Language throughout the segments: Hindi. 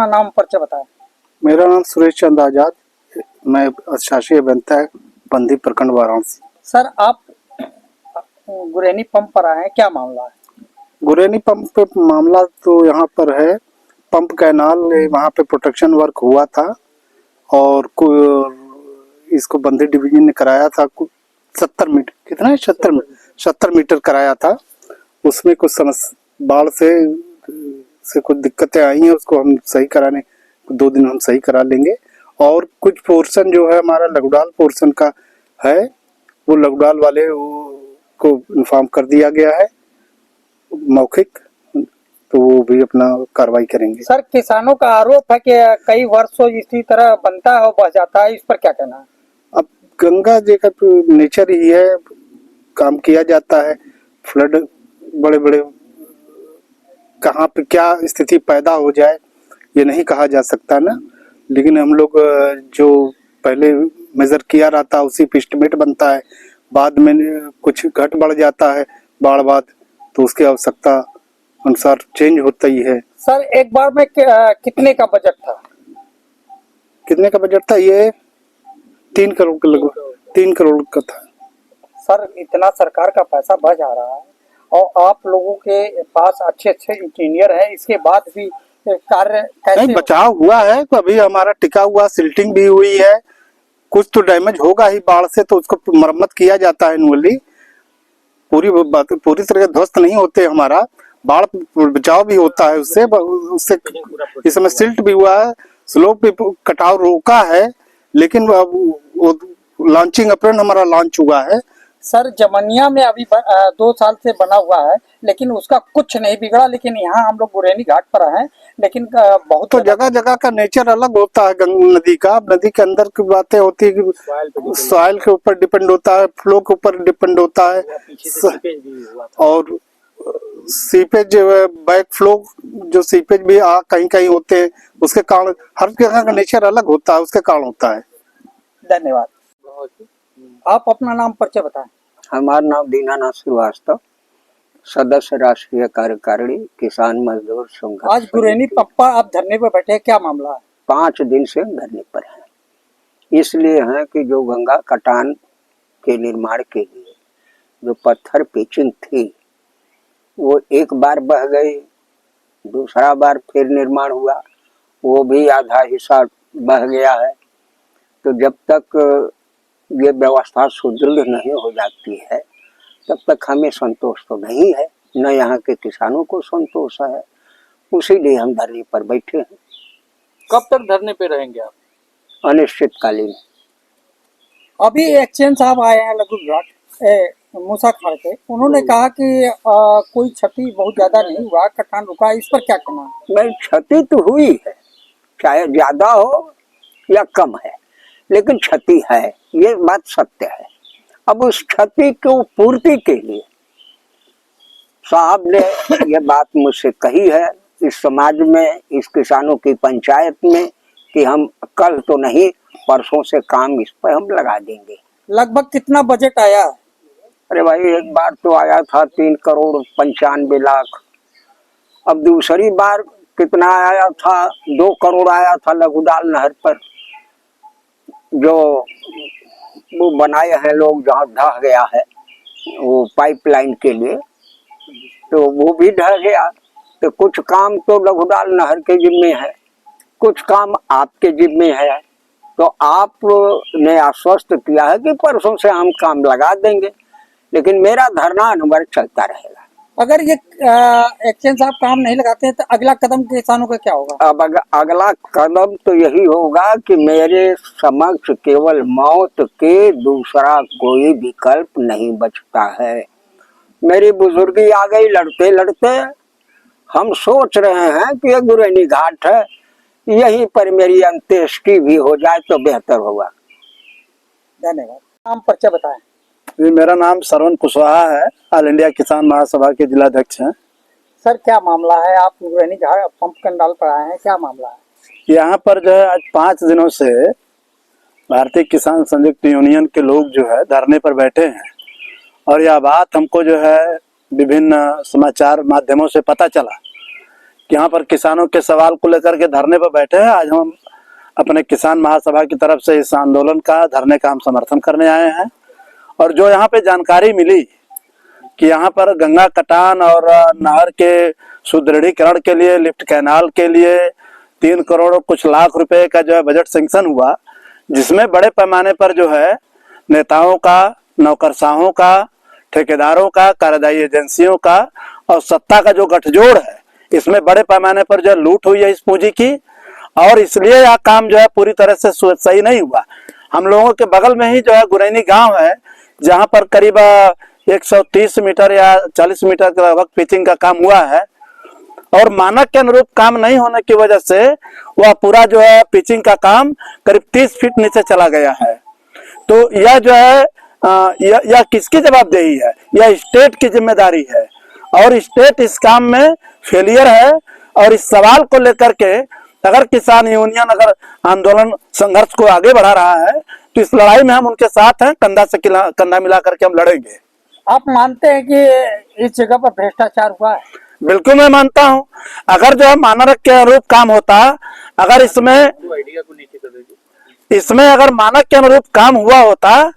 अपना नाम परिचय बताएं। मेरा नाम सुरेश चंद आजाद, मैं शासी अभियंता है बंदी प्रखंड वाराणसी। सर आप गुरैनी पंप पर आए हैं, क्या मामला है? गुरैनी पंप पे मामला तो यहाँ पर है, पंप कैनाल वहाँ पे प्रोटेक्शन वर्क हुआ था और इसको बंदी डिवीजन ने कराया था 70 मीटर, कितना है 70 मीटर कराया था। उसमें कुछ समस्या बाढ़ से कुछ दिक्कतें आई हैं, उसको हम सही कराने 2 दिन हम सही करा लेंगे। और कुछ पोर्शन जो है हमारा लगुडाल पोर्शन का है, वो लगुडाल वाले को इन्फॉर्म कर दिया गया है मौखिक, तो वो भी अपना कार्रवाई करेंगे। सर किसानों का आरोप है कि कई वर्षों इसी तरह बनता है और बह जाता है, इस पर क्या कहना है? अब गंगा जी का तो नेचर ही है, काम किया जाता है। फ्लड बड़े बड़े कहाँ पे क्या स्थिति पैदा हो जाए ये नहीं कहा जा सकता ना, लेकिन हम लोग जो पहले मेजर किया रहता उसी पे एस्टिमेट बनता है। बाद में कुछ घट बढ़ जाता है बाढ़ बाद, तो उसकी आवश्यकता अनुसार चेंज होता ही है। सर एक बार में कितने का बजट था? कितने का बजट था? ये 3 करोड़ के लगभग 3 करोड़ का था। सर इतना सरकार का पैसा बच जा रहा है और आप लोगों के पास अच्छे अच्छे इंजीनियर है, इसके बाद भी कार्य कैसे? नहीं, बचाव हुआ है तो अभी हमारा टिका हुआ, सिल्टिंग भी हुई है। कुछ तो डैमेज होगा ही बाढ़ से, तो उसको मरम्मत किया जाता है एनुअली। पूरी तरह ध्वस्त नहीं होते हमारा, बाढ़ बचाव भी होता है उससे इस समय सिल्ट भी हुआ है, स्लोप भी कटाव रोका है, लेकिन वो लॉन्चिंग अप्रैल हमारा लॉन्च हुआ है। सर जमनिया में अभी 2 साल से बना हुआ है, लेकिन उसका कुछ नहीं बिगड़ा। लेकिन यहाँ हम लोग गुरैनी घाट पर हैं, लेकिन बहुत तो जगह जगह का नेचर अलग होता है। गंगा नदी का, नदी के अंदर की बातें होती है कि सॉइल के ऊपर डिपेंड होता है, फ्लो के ऊपर डिपेंड होता है, और सीपेज बैक फ्लो जो सीपेज भी कहीं कहीं होते हैं, उसके कारण हर जगह का नेचर अलग होता है, उसके कारण होता है। धन्यवाद। आप अपना नाम परिचय बताएं। हमारा नाम दीनानाथ श्रीवास्तव, सदस्य राष्ट्रीय कार्यकारिणी किसान मजदूर संघ। आज गुरैनी पंप पर आप धरने पर बैठे हैं, क्या मामला है? 5 दिन से धरने पर है। इसलिए है कि जो गंगा कटान के निर्माण के लिए जो पत्थर पिचिंग थी वो एक बार बह गई, दूसरा बार फिर निर्माण हुआ, वो भी आधा हिस्सा बह गया है। तो जब तक ये व्यवस्था सुदृढ़ नहीं हो जाती है तब तक हमें संतोष तो नहीं है, न यहाँ के किसानों को संतोष है। उसीलिए हम धरने पर बैठे हैं। कब तक धरने पे रहेंगे आप? अनिश्चितकालीन। अभी एक्सचेंज साहब आए हैं लघु घाट मूसा खाड़ के, उन्होंने कहा कि कोई क्षति बहुत ज्यादा नहीं हुआ, कटान रुका, इस पर क्या कहना है? नहीं, क्षति तो हुई है, चाहे ज्यादा हो या कम है, लेकिन क्षति है, ये बात सत्य है। अब उस क्षति को पूर्ति के लिए साहब ने ये बात मुझसे कही है इस समाज में, इस किसानों की पंचायत में, कि हम कल तो नहीं परसों से काम इस पर हम लगा देंगे। लगभग कितना बजट आया? अरे भाई, एक बार तो आया था 3 करोड़ 95 लाख। अब दूसरी बार कितना आया था? 2 करोड़ आया था लगुडाल नहर पर, जो वो बनाए हैं लोग, जहाँ ढह गया है वो पाइपलाइन के लिए, तो वो भी ढह गया। तो कुछ काम तो लगुडाल नहर के जिम्मे है, कुछ काम आपके जिम्मे है। तो आपने आश्वस्त किया है कि परसों से हम काम लगा देंगे, लेकिन मेरा धरना अनवर चलता रहेगा। अगर ये एक्सचेंज साहब काम नहीं लगाते हैं तो अगला कदम किसानों का क्या होगा? अब अगला कदम तो यही होगा कि मेरे समक्ष केवल मौत के दूसरा कोई विकल्प नहीं बचता है। मेरी बुजुर्गी आ गई लड़ते लड़ते। हम सोच रहे हैं कि ये गुरैनी घाट है, यहीं पर मेरी अंत्येष्टि भी हो जाए तो बेहतर होगा। धन्यवाद। नाम परिचय बताएं। मेरा नाम श्रवण कुशवाहा है, ऑल इंडिया किसान महासभा के जिलाध्यक्ष हैं। सर क्या मामला है? आप गुरैनी घाट पंप कैनाल पर आए हैं, क्या मामला है? यहाँ पर जो है आज 5 दिनों से भारतीय किसान संयुक्त यूनियन के लोग जो है धरने पर बैठे हैं, और यह बात हमको जो है विभिन्न समाचार माध्यमों से पता चला कि यहाँ पर किसानों के सवाल को लेकर के धरने पर बैठे हैं। आज हम अपने किसान महासभा की तरफ से इस आंदोलन का, धरने का हम समर्थन करने आए हैं। और जो यहाँ पे जानकारी मिली कि यहाँ पर गंगा कटान और नहर के सुदृढ़ीकरण के लिए, लिफ्ट कैनाल के लिए 3 करोड़ कुछ लाख रुपए का जो है बजट सैंक्शन हुआ, जिसमें बड़े पैमाने पर जो है नेताओं का, नौकरशाहों का, ठेकेदारों का, कार्यदायी एजेंसियों का और सत्ता का जो गठजोड़ है, इसमें बड़े पैमाने पर जो लूट हुई है इस पूंजी की। और इसलिए यह काम जो है पूरी तरह से सही नहीं हुआ। हम लोगों के बगल में ही जो है गुरैनी गांव है, जहां पर करीब 130 मीटर या 40 मीटर के लगभग पिचिंग का काम हुआ है और मानक के अनुरूप काम नहीं होने की वजह से वह पूरा जो है पिचिंग का काम करीब 30 फीट नीचे चला गया है। तो यह जो है यह किसकी जवाबदेही है? यह स्टेट की जिम्मेदारी है और स्टेट इस काम में फेलियर है। और इस सवाल को लेकर के अगर किसान यूनियन अगर आंदोलन संघर्ष को आगे बढ़ा रहा है तो इस लड़ाई में हम उनके साथ हैं, कंधा से कंधा मिला करके हम लड़ेंगे। आप मानते हैं कि इस जगह पर भ्रष्टाचार हुआ है? बिल्कुल मैं मानता हूं। अगर जो है मानक के अनुरूप काम होता, अगर इसमें अगर मानक के अनुरूप काम हुआ होता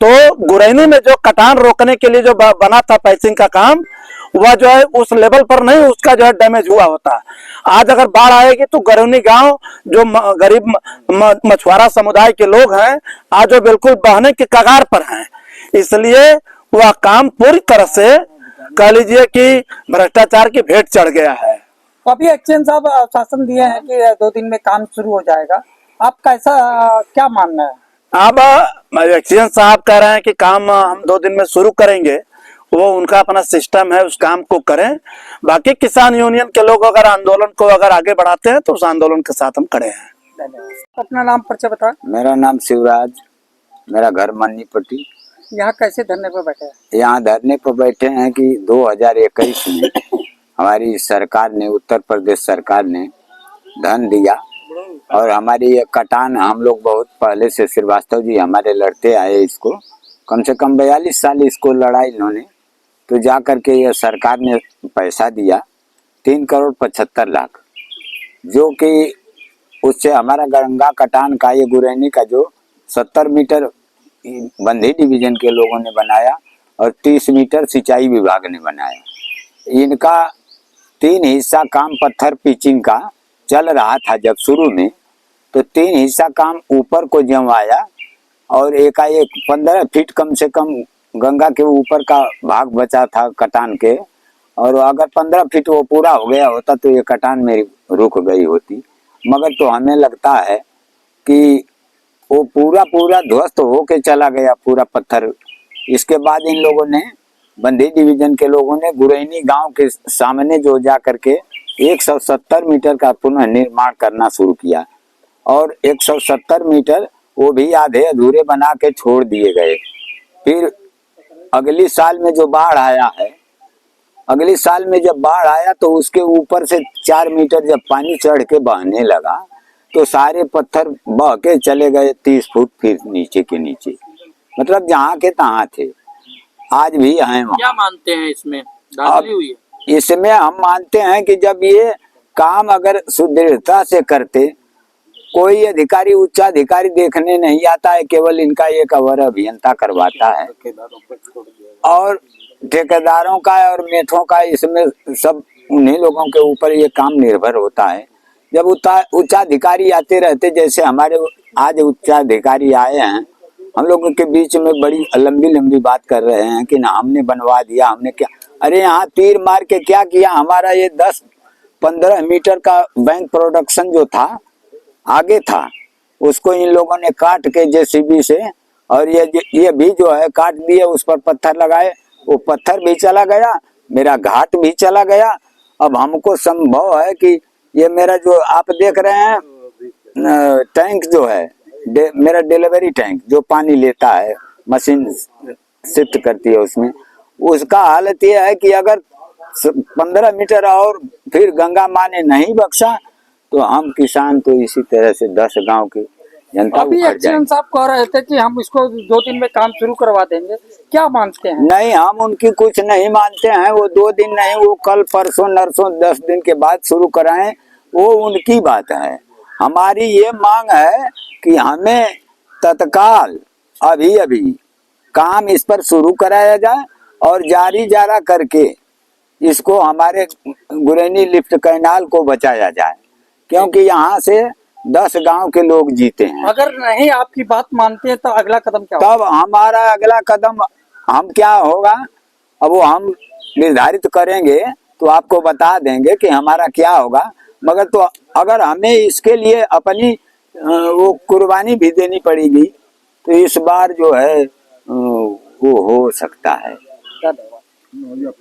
तो गुरैनी में जो कटान रोकने के लिए जो बना था पैचिंग का काम, वह जो है उस लेवल पर नहीं, उसका जो है डैमेज हुआ होता। आज अगर बाढ़ आएगी तो गुरैनी गांव जो गरीब मछुआरा समुदाय के लोग हैं, आज वो बिल्कुल बहने के कगार पर हैं। इसलिए वह काम पूरी तरह से कह लीजिए कि भ्रष्टाचार की भेंट चढ़ गया है। तो अभी एक्शन साहब आश्वासन दिए हैं कि 2 दिन में काम शुरू हो जाएगा, आप कैसा क्या मानना है? अब एक्शन साहब कह रहे हैं कि काम हम 2 दिन में शुरू करेंगे, वो उनका अपना सिस्टम है, उस काम को करें। बाकी किसान यूनियन के लोग अगर आंदोलन को अगर आगे बढ़ाते हैं तो उस आंदोलन के साथ हम खड़े हैं। अपना नाम परिचय बताएं। मेरा नाम शिवराज, मेरा घर मन्नीपट्टी। यहाँ कैसे धरने पर बैठे हैं? यहाँ धरने पर बैठे हैं कि 2021 में हमारी सरकार ने, उत्तर प्रदेश सरकार ने धन दिया और हमारी ये कटान, हम लोग बहुत पहले से श्रीवास्तव जी हमारे लड़ते आए इसको, कम से कम 42 साल इसको लड़ा इन्होंने। तो जा करके ये सरकार ने पैसा दिया 3 करोड़ 75 लाख, जो कि उससे हमारा गंगा कटान का, ये गुरैनी का जो 70 मीटर बंधी डिवीजन के लोगों ने बनाया और 30 मीटर सिंचाई विभाग ने बनाया। इनका 3 हिस्सा काम पत्थर पिचिंग का चल रहा था जब शुरू में, तो 3 हिस्सा काम ऊपर को जम आया और एकाएक 15 फीट कम से कम गंगा के ऊपर का भाग बचा था कटान के, और अगर 15 फीट वो पूरा हो गया होता तो ये कटान मेरी रुक गई होती। मगर तो हमें लगता है कि वो पूरा ध्वस्त होके चला गया पूरा पत्थर। इसके बाद इन लोगों ने, बंधी डिवीजन के लोगों ने गुरैनी गांव के सामने जो जा करके 170 मीटर का पुनः निर्माण करना शुरू किया और 170 मीटर वो भी आधे अधूरे बना के छोड़ दिए गए। फिर अगली साल में जो बाढ़ आया है, अगली साल में जब बाढ़ आया तो उसके ऊपर से 4 मीटर जब पानी चढ़ के बहने लगा तो सारे पत्थर बह के चले गए 30 फुट फिर नीचे के नीचे, मतलब जहाँ के तहाँ थे, आज भी हैं वहाँ। क्या मानते हैं इसमें धांधली हुई है? इसमें हम मानते हैं कि जब ये काम अगर सुदृढ़ता से करते, कोई अधिकारी, उच्चाधिकारी देखने नहीं आता है, केवल इनका एक अवर अभियंता करवाता है और ठेकेदारों का और मेठों का, इसमें सब उन्हीं लोगों के ऊपर ये काम निर्भर होता है। जब उच्चाधिकारी आते रहते, जैसे हमारे आज उच्चाधिकारी आए हैं, हम लोगों के बीच में बड़ी लंबी बात कर रहे हैं कि ना हमने बनवा दिया, हमने क्या, अरे यहाँ तीर मार के क्या किया, हमारा ये 10-15 मीटर का बैंक प्रोडक्शन जो था आगे था, उसको इन लोगों ने काट के जेसीबी से, और ये भी जो है काट दिए, उस पर पत्थर लगाए, वो पत्थर भी चला गया, मेरा घाट भी चला गया। अब हमको संभव है कि ये मेरा जो आप देख रहे हैं टैंक जो है, मेरा डिलीवरी टैंक जो पानी लेता है, मशीन शिफ्ट करती है उसमें, उसका हालत ये है कि अगर 15 मीटर और फिर गंगा माँ ने नहीं बख्शा तो हम किसान तो इसी तरह से 10 गांव के जनता अभी उखड़ एक्शन जाएगी। साहब कह रहे थे कि हम इसको 2 दिन में काम शुरू करवा देंगे, क्या मानते हैं? नहीं, हम उनकी कुछ नहीं मानते हैं। वो 2 दिन नहीं, वो कल परसों नरसों 10 दिन के बाद शुरू कराएं, वो उनकी बात है। हमारी ये मांग है कि हमें तत्काल अभी अभी काम इस पर शुरू कराया जाए और जारी जारा करके इसको हमारे गुरैनी लिफ्ट कैनाल को बचाया जाए, क्योंकि यहाँ से 10 गांव के लोग जीते हैं। अगर नहीं आपकी बात मानते हैं तो अगला कदम क्या होगा? तब हमारा अगला कदम हम क्या होगा, अब वो हम निर्धारित करेंगे तो आपको बता देंगे कि हमारा क्या होगा। मगर तो अगर हमें इसके लिए अपनी वो कुर्बानी भी देनी पड़ेगी तो इस बार जो है वो हो सकता है। धन्यवाद।